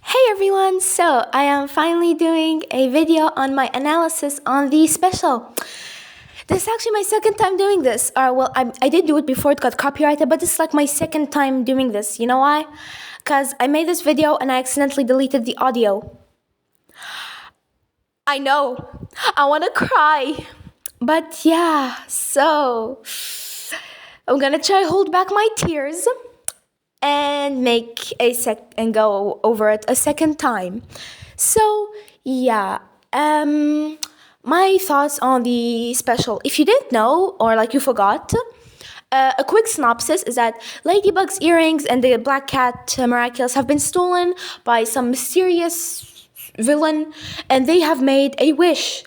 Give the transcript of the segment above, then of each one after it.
Hey everyone, so I am finally doing a video on my analysis on the special. This is actually my second time doing this. I did do it before it got copyrighted, but this is like my second time doing this. You know why? Because I made this video and I accidentally deleted the audio. I know, I want to cry. But yeah, so I'm gonna try hold back my tears and go over it a second time. So yeah, my thoughts on the special. If you didn't know or like you forgot, a quick synopsis is that Ladybug's earrings and the black cat Miraculous have been stolen by some mysterious villain, and they have made a wish.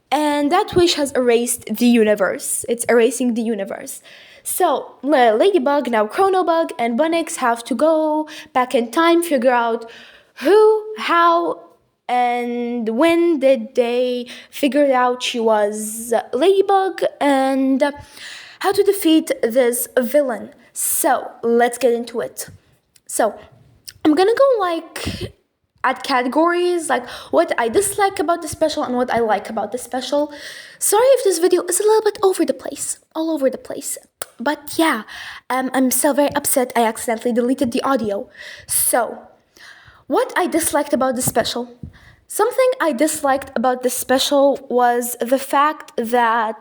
And that wish has erased the universe. It's erasing the universe. So, Ladybug, now Chronobug, and Bunnix have to go back in time, figure out who, how, and when did they figure out she was Ladybug, and how to defeat this villain. So, let's get into it. So, I'm gonna go at categories, like what I dislike about the special and what I like about the special. Sorry if this video is a little bit all over the place. But yeah, I'm still very upset I accidentally deleted the audio. So, what I disliked about the special. Something I disliked about the special was the fact that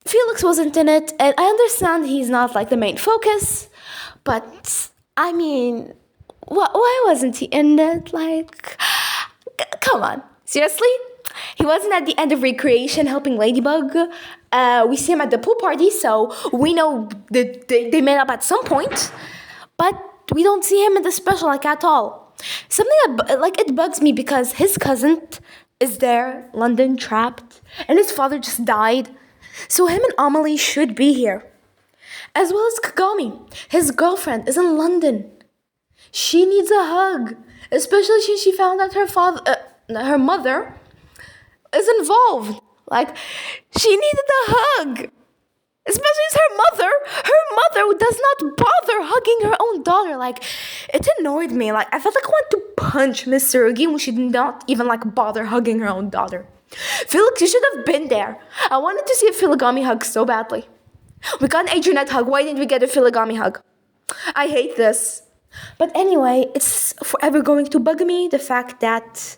Felix wasn't in it, and I understand he's not like the main focus, but I mean, why wasn't he in it? Like, come on, seriously? He wasn't at the end of Recreation helping Ladybug. We see him at the pool party, so we know that they met up at some point, but we don't see him in the special like at all. Something it bugs me because his cousin is there, London, trapped, and his father just died. So him and Amelie should be here. As well as Kagami. His girlfriend is in London. She needs a hug, especially since she found out her mother is involved. Like, she needed a hug, especially as her mother. Her mother does not bother hugging her own daughter. Like, it annoyed me. Like, I felt like I wanted to punch Miss Tsurugi when she did not even like bother hugging her own daughter. Felix, you should have been there. I wanted to see a Philogami hug so badly. We got an Adrianette hug. Why didn't we get a Philogami hug? I hate this. But anyway, it's forever going to bug me, the fact that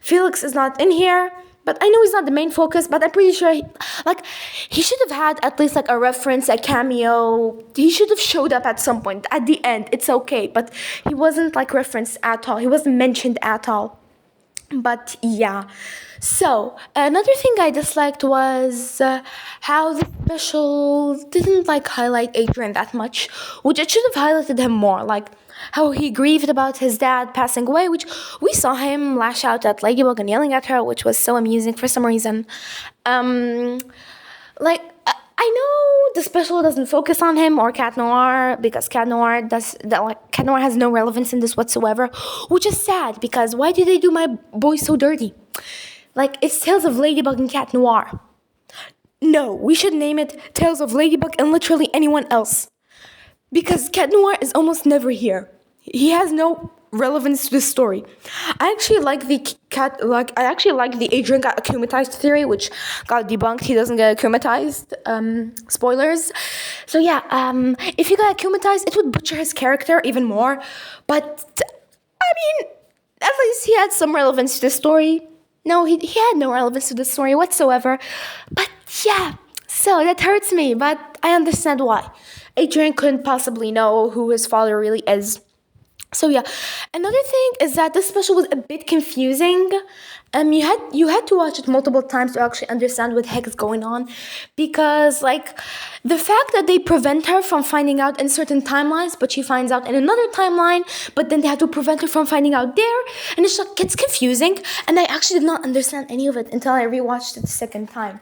Felix is not in here. But I know he's not the main focus, but I'm pretty sure he should have had at least like a reference, a cameo. He should have showed up at some point. At the end, it's okay. But he wasn't like referenced at all. He wasn't mentioned at all. But yeah, so another thing I disliked was how the special didn't like highlight Adrian that much, which it should have highlighted him more, like how he grieved about his dad passing away, which we saw him lash out at Ladybug and yelling at her, which was so amusing for some reason. I know the special doesn't focus on him or Cat Noir because Cat Noir has no relevance in this whatsoever, which is sad because why did they do my boy so dirty? Like, it's Tales of Ladybug and Cat Noir. No, we should name it Tales of Ladybug and literally anyone else. Because Cat Noir is almost never here. He has no relevance to the story. I actually like the Adrian got akumatized theory, which got debunked. He doesn't get akumatized. Spoilers. So yeah, if he got akumatized, it would butcher his character even more. But I mean, at least he had some relevance to the story. No, he had no relevance to the story whatsoever. But yeah, so that hurts me, but I understand why. Adrian couldn't possibly know who his father really is. So yeah, another thing is that this special was a bit confusing. You had to watch it multiple times to actually understand what the heck is going on, because like the fact that they prevent her from finding out in certain timelines, but she finds out in another timeline, but then they have to prevent her from finding out there, and it's confusing. And I actually did not understand any of it until I rewatched it the second time.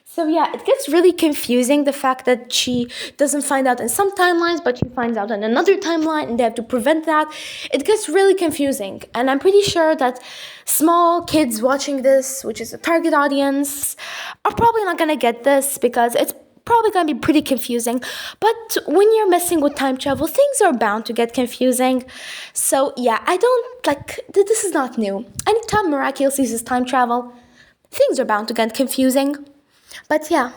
So yeah, it gets really confusing, the fact that she doesn't find out in some timelines, but she finds out in another timeline, and they have to prevent that. It gets really confusing, and I'm pretty sure that small kids watching this, which is a target audience, are probably not gonna get this because it's probably gonna be pretty confusing. But when you're messing with time travel, things are bound to get confusing. So yeah, I don't like this is not new. Anytime Miraculous uses time travel, things are bound to get confusing. But yeah.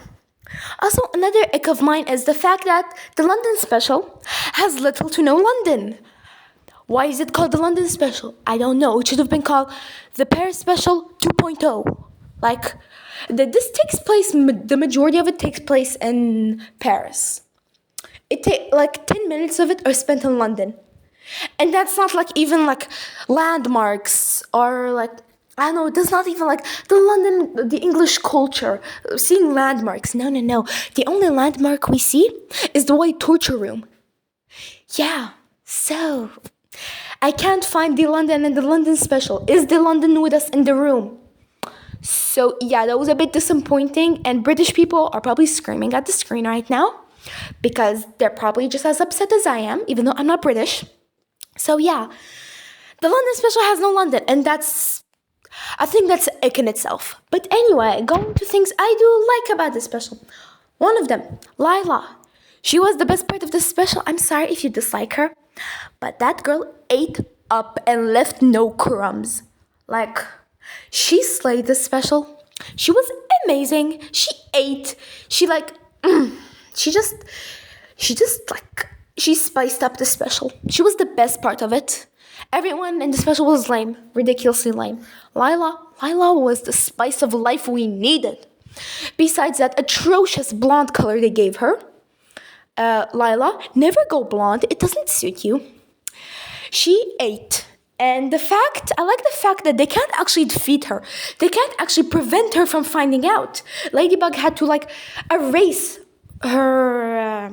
Also, another ick of mine is the fact that the London special has little to no London. Why is it called the London special? I don't know. It should have been called the Paris special 2.0. Like, this takes place, the majority of it takes place in Paris. Like 10 minutes of it are spent in London. And that's not like even like landmarks or like, I don't know, it does not even like the English culture, seeing landmarks. No, no, no. The only landmark we see is the white torture room. Yeah, so I can't find the London in the London special. Is the London with us in the room? So yeah, that was a bit disappointing, and British people are probably screaming at the screen right now because they're probably just as upset as I am, even though I'm not British. So yeah, the London special has no London, and I think that's an ick in itself. But anyway, going to things I do like about this special. One of them, Lila. She was the best part of the special. I'm sorry if you dislike her, but that girl ate up and left no crumbs. Like, she slayed this special. She was amazing. She ate. She like, she just like, she spiced up the special. She was the best part of it. Everyone in the special was lame, ridiculously lame. Lila was the spice of life we needed. Besides that atrocious blonde color they gave her, Lila, never go blonde. It doesn't suit you. She ate. And I like the fact that they can't actually defeat her. They can't actually prevent her from finding out. Ladybug had to like erase her,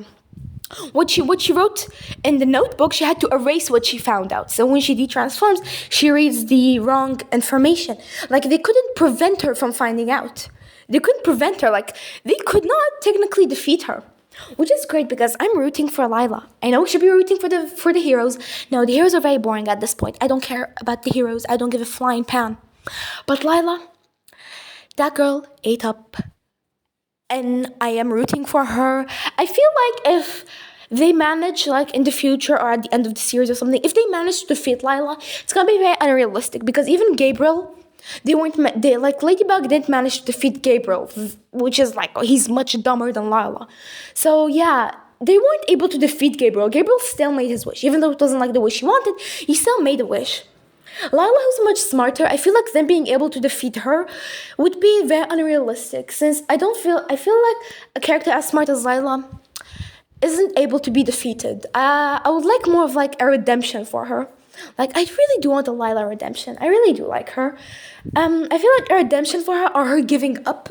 what she wrote in the notebook. She had to erase what she found out. So when she detransforms, she reads the wrong information. Like, they couldn't prevent her from finding out. They couldn't prevent her. Like, they could not technically defeat her. Which is great because I'm rooting for Lila. I know we should be rooting for the heroes. No, the heroes are very boring at this point. I don't care about the heroes. I don't give a flying pan. But Lila, that girl ate up. And I am rooting for her. I feel like if they manage, like in the future or at the end of the series or something, if they manage to defeat Lila, it's gonna be very unrealistic because even Gabriel, like Ladybug didn't manage to defeat Gabriel, which is like, he's much dumber than Lila. So yeah, they weren't able to defeat Gabriel. Gabriel still made his wish, even though it wasn't like the wish he wanted. He still made a wish. Lila, who's much smarter, I feel like them being able to defeat her would be very unrealistic, since I feel like a character as smart as Lila isn't able to be defeated. I would like more of like a redemption for her. Like, I really do want a Lila redemption. I really do like her. I feel like a redemption for her or her giving up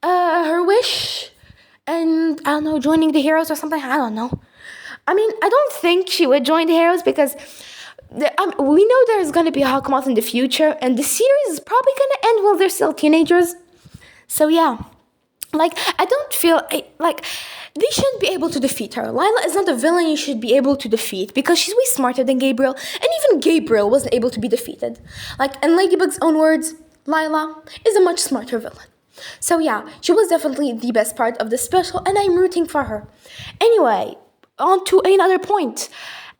her wish and, I don't know, joining the heroes or something. I don't know. I mean, I don't think she would join the heroes because we know there's going to be a Hawkmoth in the future, and the series is probably going to end while they're still teenagers. So yeah, like, I don't feel like they shouldn't be able to defeat her. Lila is not a villain you should be able to defeat because she's way smarter than Gabriel, and even Gabriel wasn't able to be defeated. Like, in Ladybug's own words, Lila is a much smarter villain. So yeah, she was definitely the best part of the special, and I'm rooting for her. Anyway, on to another point.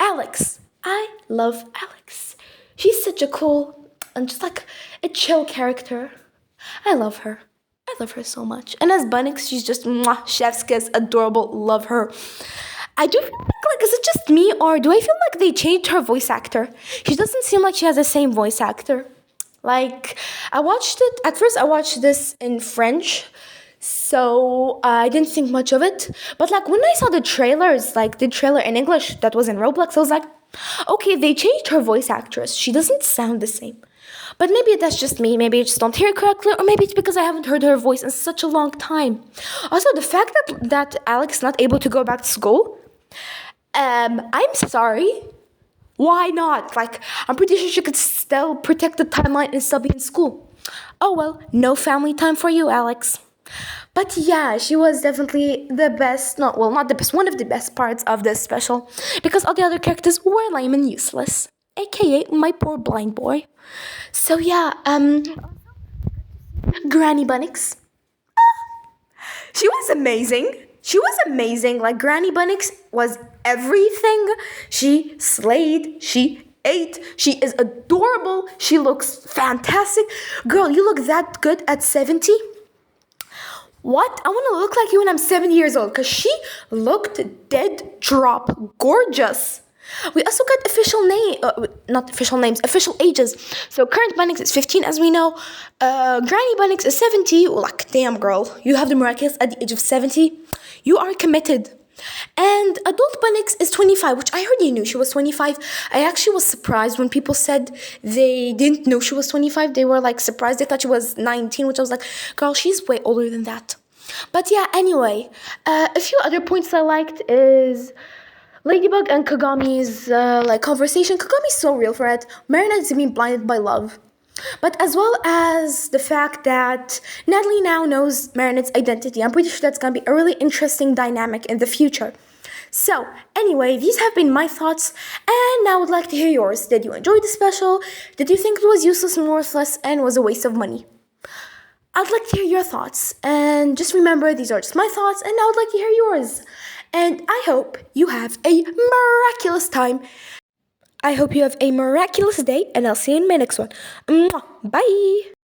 Alex. I love Alex. She's such a cool and just like a chill character. I love her. I love her so much. And as Bunnix, she's just chef's kiss, adorable, love her. I do feel like, is it just me or do I feel like they changed her voice actor? She doesn't seem like she has the same voice actor. Like, at first I watched this in French, so I didn't think much of it. But like, when I saw the trailers, like the trailer in English that was in Roblox, I was like, okay, they changed her voice actress. She doesn't sound the same. But maybe that's just me. Maybe I just don't hear it correctly, or maybe it's because I haven't heard her voice in such a long time. Also, the fact that Alex is not able to go back to school, I'm sorry. Why not? Like, I'm pretty sure she could still protect the timeline and still be in school. Oh well, no family time for you, Alex. But yeah, she was definitely the best, not the best, one of the best parts of this special, because all the other characters were lame and useless, aka my poor blind boy. So yeah, Granny Bunnix. She was amazing. She was amazing. Like Granny Bunix was everything. She slayed. She ate. She is adorable. She looks fantastic. Girl, you look that good at 70. What? I want to look like you when I'm 70 years old because she looked dead drop gorgeous. We also got official not official names, official ages. So current Bunnix is 15, as we know. Granny Bunnix is 70. Like, damn, girl, you have the Miraculous at the age of 70. You are committed. And adult Bunnix is 25, which I already knew she was 25. I actually was surprised when people said they didn't know she was 25. They were like surprised. They thought she was 19, which I was like, girl, she's way older than that. But yeah, anyway, a few other points I liked is Ladybug and Kagami's like conversation. Kagami's so real for it. Marinette is being blinded by love. But as well as the fact that Natalie now knows Marinette's identity. I'm pretty sure that's going to be a really interesting dynamic in the future. So, anyway, these have been my thoughts, and now I would like to hear yours. Did you enjoy the special? Did you think it was useless and worthless and was a waste of money? I'd like to hear your thoughts, and just remember, these are just my thoughts, and I would like to hear yours. And I hope you have a miraculous time. I hope you have a miraculous day, and I'll see you in my next one. Mwah. Bye!